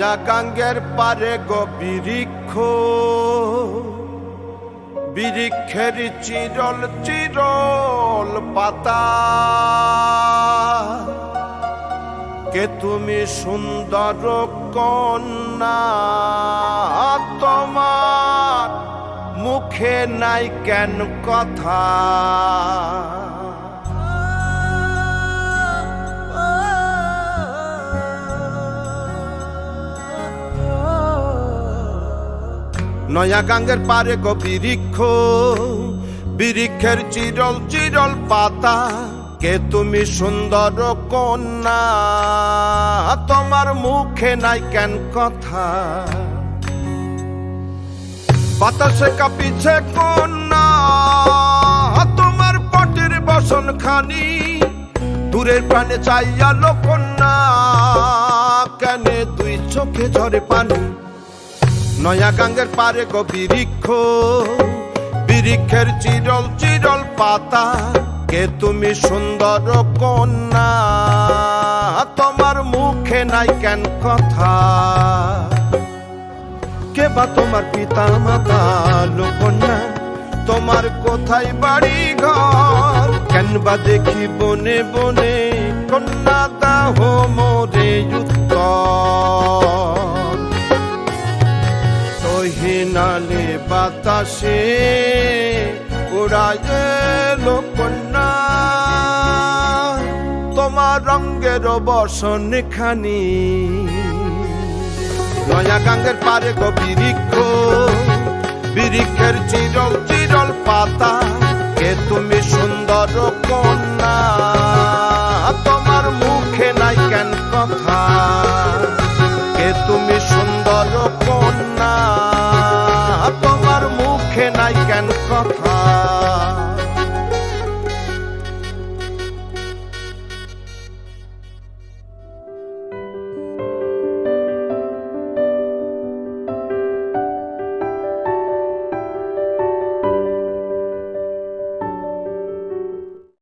নয়া গাঙ্গের পারে গো বৃক্ষ, বৃক্ষের চিরল চিরল পাতা, কে তুমি সুন্দর কন্যা, তোমার মুখে নাই কেন কথা। নয়া গাঙ্গের পারে গো বৃক্ষ, বৃক্ষের চিরল চিরল পাতা, কে তুমি সুন্দর কন্যা, তোমার মুখে নাই কেন কথা। বাতাসে কাঁপিছে কন্যা, তোমার পটের বসন খানি, দূরের প্রাণে চাইয়ালো কন্যা, কেনে দুই চোখে ঝরে পানি। নয়া গাঙ্গের পারে গো বৃক্ষ, বৃক্ষের চিরল চিরল পাতা, কে তুমি সুন্দর কন্যা, তোমার মুখে নাই কেন কথা। কে বা তোমার পিতা মাতা কন্যা, তোমার কোথায় বাড়ি ঘর, কেন বা দেখি বনে বনে কন্যা দাহ মোরে উত্তর। নালে বাতাসে উড়ায় এলো কন্যা, তোমার রঙের বসন খানি। নয়া গাঙ্গের পারে গো বৃক্ষ, বৃক্ষের চিরল চিরল পাতা, কে তুমি সুন্দর কন্যা, তোমার মুখে নাই কেন কথা। কে তুমি সুন্দর কন্যা, তোমার মুখে নাই কেন কথা।